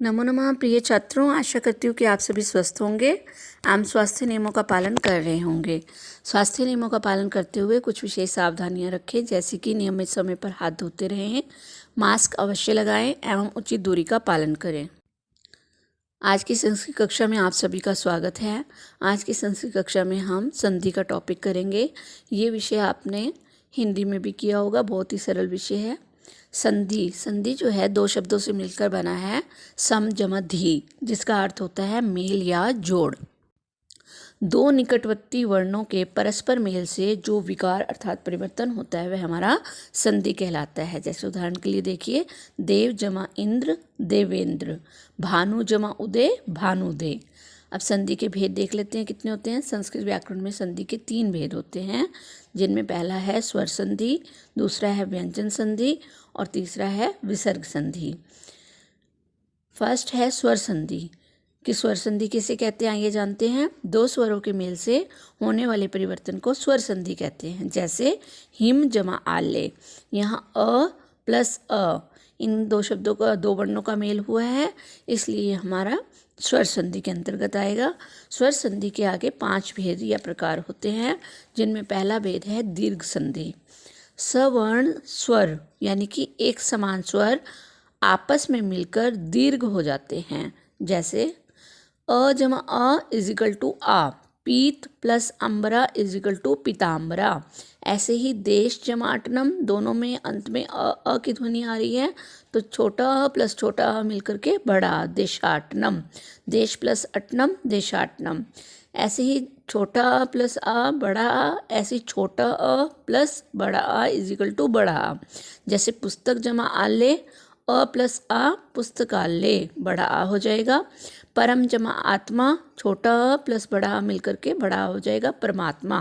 नमो नमः प्रिय छात्रों, आशा करती हूँ कि आप सभी स्वस्थ होंगे एवं स्वास्थ्य नियमों का पालन कर रहे होंगे। स्वास्थ्य नियमों का पालन करते हुए कुछ विशेष सावधानियां रखें, जैसे कि नियमित समय पर हाथ धोते रहें, मास्क अवश्य लगाएं एवं उचित दूरी का पालन करें। आज की संस्कृत कक्षा में आप सभी का स्वागत है। आज की संस्कृत कक्षा में हम संधि का टॉपिक करेंगे। ये विषय आपने हिंदी में भी किया होगा, बहुत ही सरल विषय है। संधि जो है दो शब्दों से मिलकर बना है, सम जमा धी, जिसका अर्थ होता है मेल या जोड़। दो निकटवर्ती वर्णों के परस्पर मेल से जो विकार अर्थात परिवर्तन होता है वह हमारा संधि कहलाता है। जैसे उदाहरण के लिए देखिए, देव जमा इंद्र देवेंद्र, भानु जमा उदय भानुदय। अब संधि के भेद देख लेते हैं कितने होते हैं। संस्कृत व्याकरण में संधि के 3 भेद होते हैं, जिनमें पहला है स्वर संधि, दूसरा है व्यंजन संधि और तीसरा है विसर्ग संधि। फर्स्ट है स्वर संधि। कि स्वर संधि किसे कहते हैं आइए जानते हैं। दो स्वरों के मेल से होने वाले परिवर्तन को स्वर संधि कहते हैं। जैसे हिम जमा आले, यहाँ अ प्लस अ, इन दो शब्दों का, दो वर्णों का मेल हुआ है, इसलिए हमारा स्वर संधि के अंतर्गत आएगा। स्वर संधि के आगे 5 भेद या प्रकार होते हैं, जिनमें पहला भेद है दीर्घ संधि। सवर्ण स्वर यानी कि एक समान स्वर आपस में मिलकर दीर्घ हो जाते हैं। जैसे अ जमा अ इज इक्वल टू आ, पीत प्लस अंबरा इज इक्वल टू पीताम्बरा। ऐसे ही देश जमा अटनम, दोनों में अंत में अ की ध्वनि आ रही है, तो छोटा अ प्लस छोटा अ मिलकर के बड़ा देशाटनम, देश प्लस अटनम देशाटनम। ऐसे ही छोटा अ प्लस आ बड़ा आ, ऐसे छोटा अ प्लस बड़ा आ इज इक्वल टू बड़ा आ। जैसे पुस्तक जमा आले, अ प्लस आ पुस्तकालय, बड़ा आ हो जाएगा। परम जमा आत्मा, छोटा अ प्लस बड़ा आ मिलकर के बड़ा आ हो जाएगा परमात्मा।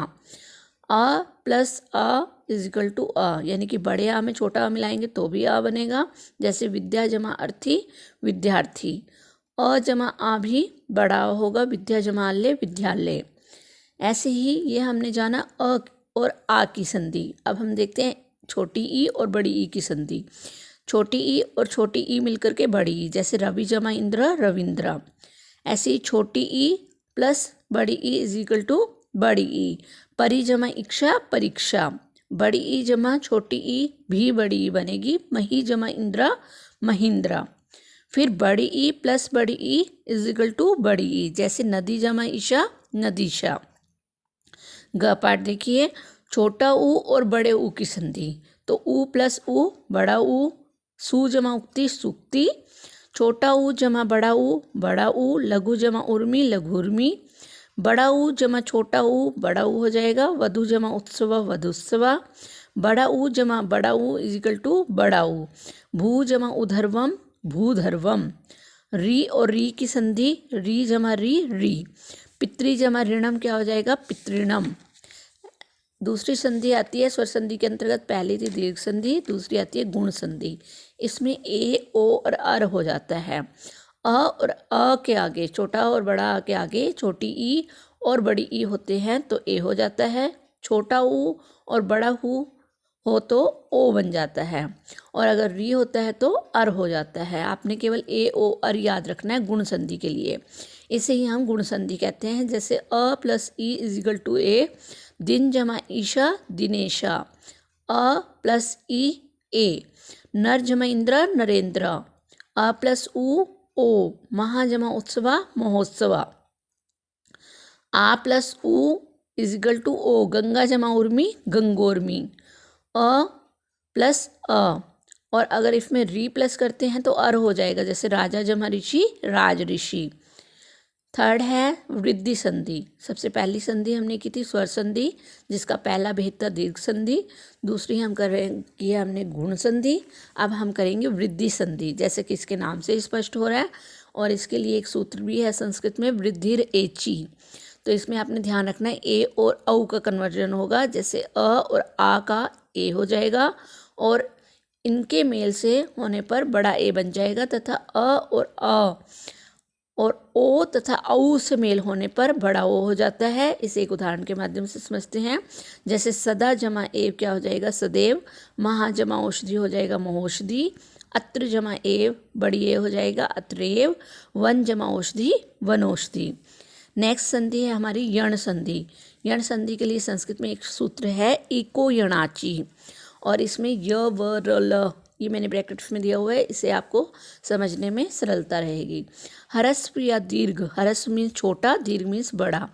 अ प्लस अ इज इक्वल टू अ, यानी कि बड़े आ में छोटा आ मिलाएंगे तो भी आ बनेगा। जैसे विद्या जमा अर्थी विद्यार्थी, अ जमा आ भी बड़ा होगा, विद्या जमा आल्य विद्यालय। ऐसे ही ये हमने जाना अ और आ की संधि। अब हम देखते हैं छोटी ई और बड़ी ई की संधि। छोटी ई और छोटी ई मिलकर के बड़ी ई, जैसे रवि जमा इंद्र रविंद्र। ऐसे ही छोटी ई प्लस बड़ी ई इज इक्वल टू बड़ी ई। परी जमा इक्षा परीक्षा, बड़ी ई जमा छोटी ई भी बड़ी ई बनेगी। मही जमा इंद्रा महिंद्रा। फिर बड़ी ई प्लस बड़ी ई इज इक्वल टू बड़ी ई, जैसे नदी जमा ईशा नदीशा। ग पाठ देखिए, छोटा ऊ और बड़े ऊ की संधि। तो ऊ प्लस ऊ बड़ा ऊ, सु जमा उक्ति सुक्ति, छोटा ऊ जमा बड़ा ऊ, लघु जमा उर्मी लघुर्मी, बड़ा ऊ जमा छोटा ऊ बड़ा ऊ हो जाएगा। वधु जमा उत्सव वधुत्सवा, बड़ा ऊ जमा बड़ा ऊ इज इक्वल टू बड़ा ऊ। भू जमा उधर्वम भूधर्वम। री और री की संधि, री जमा री री। पितृ जमा ऋणम क्या हो जाएगा पितृणम। दूसरी संधि आती है स्वर संधि के अंतर्गत, पहली थी दीर्घ संधि, दूसरी आती है गुण संधि। इसमें ए ओ और अर हो जाता है। अ और अ के आगे, छोटा और बड़ा आ के आगे छोटी ई और बड़ी ई होते हैं तो ए हो जाता है। छोटा ऊ और बड़ा हु हो तो ओ बन जाता है, और अगर री होता है तो अर हो जाता है। आपने केवल ए ओ अर याद रखना है गुण संधि के लिए, इसे ही हम गुण संधि कहते हैं। जैसे अ प्लस ई इज इक्वल टू ए, दिन जमा ईशा दिनेशा, अ प्लस ई ए। नर जमा इंद्र नरेंद्र, अ प्लस उ ओ। महा जमा उत्सवा महोत्सवा, आ प्लस उ इज इक्वल टू ओ। गंगा जमा उर्मी गंगोर्मी, अ प्लस अ, और अगर इसमें री प्लस करते हैं तो अर हो जाएगा। जैसे राजा जमा ऋषि राज ऋषि। थर्ड है वृद्धि संधि। सबसे पहली संधि हमने की थी स्वर संधि, जिसका पहला भेद था दीर्घ संधि। दूसरी हम करेंगे हमने गुण संधि। अब हम करेंगे वृद्धि संधि, जैसे कि इसके नाम से स्पष्ट हो रहा है, और इसके लिए एक सूत्र भी है संस्कृत में, वृद्धिर एची। तो इसमें आपने ध्यान रखना है ए और औ का कन्वर्जन होगा। जैसे अ और आ का ए हो जाएगा, और इनके मेल से होने पर बड़ा ए बन जाएगा, तथा अ और अ और ओ तथा औ से मेल होने पर बड़ा ओ हो जाता है। इसे एक उदाहरण के माध्यम से समझते हैं। जैसे सदा जमा एव क्या हो जाएगा सदैव, महा जमा औषधि हो जाएगा महोषधि, अत्र जमा एव, बड़ी ए हो जाएगा अत्रेव, वन जमा औषधि, वनौषधि। नेक्स्ट संधि है हमारी यण संधि। यण संधि के लिए संस्कृत में एक सूत्र है इको यणाची, और इसमें य व र ल ये मैंने ब्रैकेट्स में दिया हुआ है, इसे आपको समझने में सरलता रहेगी। ह्रस्व या दीर्घ, ह्रस्व मीन्स छोटा, दीर्घ मीन्स बड़ा।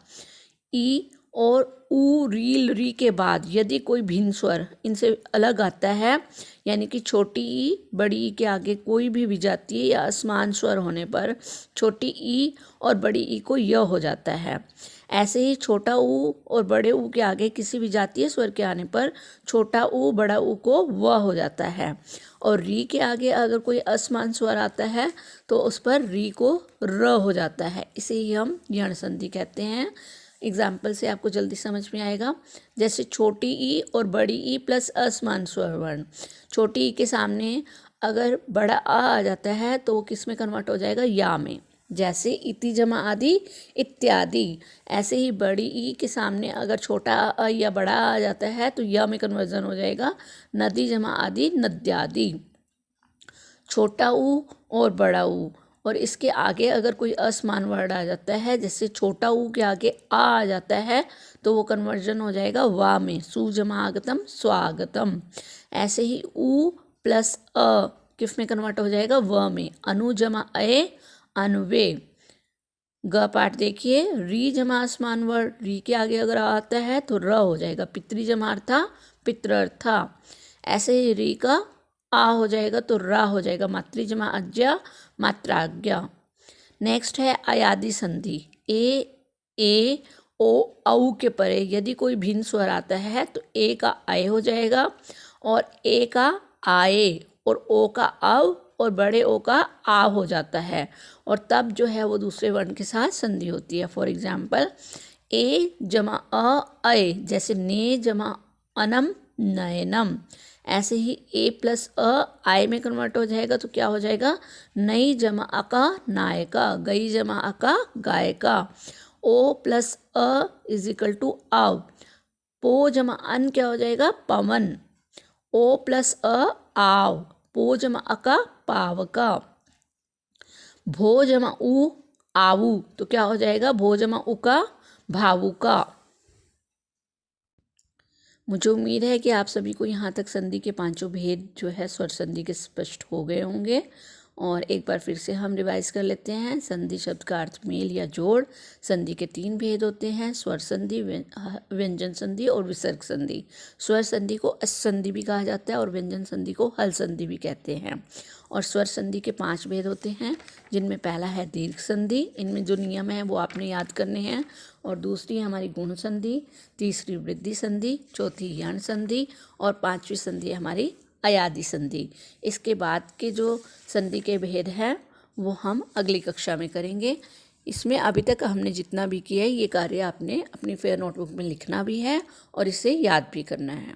ई और ऊ, री, री के बाद यदि कोई भिन्न स्वर इनसे अलग आता है, यानी कि छोटी ई बड़ी ई के आगे कोई भी विजातीय या असमान स्वर होने पर छोटी ई और बड़ी ई को य हो जाता है। ऐसे ही छोटा ऊ और बड़े ऊ के आगे किसी विजातीय स्वर के आने पर छोटा ऊ बड़ा ऊ को व हो जाता है। और री के आगे अगर कोई असमान स्वर आता है तो उस पर री को र हो जाता है, इसे ही हम यण संधि कहते हैं। एग्जाम्पल से आपको जल्दी समझ में आएगा। जैसे छोटी ई और बड़ी ई प्लस असमान स्वर वर्ण। छोटी ई के सामने अगर बड़ा आ जाता है तो वो किस में कन्वर्ट हो जाएगा, या में। जैसे इति जमा आदि, इत्यादि। ऐसे ही बड़ी ई के सामने अगर छोटा अ या बड़ा आ जाता है तो या में कन्वर्जन हो जाएगा नदी जमा आदि, नद्यादि। छोटा ऊ और बड़ा ऊ और इसके आगे अगर कोई असमान वर्ड आ जाता है, जैसे छोटा ऊ के आगे आ जाता है तो वो कन्वर्जन हो जाएगा वा में, सु जमा आगतम, स्वागतम। ऐसे ही ऊ प्लस अ किस में कन्वर्ट हो जाएगा, व में, अनु जमा अये, अनुवे। ग पाठ देखिए, री जमा असमान वर्ड, री के आगे अगर आता है तो र हो जाएगा, पितृ जमा अर्था, पितृर्था। ऐसे ही री का आ हो जाएगा तो रा हो जाएगा, मातृ जमा अज्ञा, मात्राज्ञा। नेक्स्ट है अयादि संधि। ए ओ औ के परे यदि कोई भिन्न स्वर आता है तो ए का आय हो जाएगा और ए का आए और ओ का अव और बड़े ओ का आ हो जाता है, और तब जो है वो दूसरे वर्ण के साथ संधि होती है। फॉर एग्जाम्पल ए जमा अय, जैसे ने जमा अनम, नयनम। ऐसे ही ए प्लस अ आय में कन्वर्ट हो जाएगा तो क्या हो जाएगा, नई जमा अका, नायका, गई जमा अका, गायका। ओ प्लस अ इज इक्वल टू आव। पो जमा अन क्या हो जाएगा, पवन। ओ प्लस अ आव, पो जमा अका, पावका। भो जमा उ, आवू, तो क्या हो जाएगा, भो जमा उका, भावुका। मुझे उम्मीद है कि आप सभी को यहाँ तक संधि के पांचों भेद जो है स्वर संधि के स्पष्ट हो गए होंगे। और एक बार फिर से हम रिवाइज कर लेते हैं। संधि शब्द का अर्थ मेल या जोड़। संधि के 3 भेद होते हैं, स्वर संधि, व्यंजन संधि और विसर्ग संधि। स्वर संधि को अस संधि भी कहा जाता है और व्यंजन संधि को हल संधि भी कहते हैं। और स्वर संधि के 5 भेद होते हैं, जिनमें पहला है दीर्घ संधि। इनमें जो नियम है वो आपने याद करने हैं। और दूसरी है हमारी गुण संधि, तीसरी वृद्धि संधि, चौथी यण संधि और 5वीं संधि हमारी अयादि संधि। इसके बाद के जो संधि के भेद हैं वो हम अगली कक्षा में करेंगे। इसमें अभी तक हमने जितना भी किया है ये कार्य आपने अपनी फेयर नोटबुक में लिखना भी है और इसे याद भी करना है।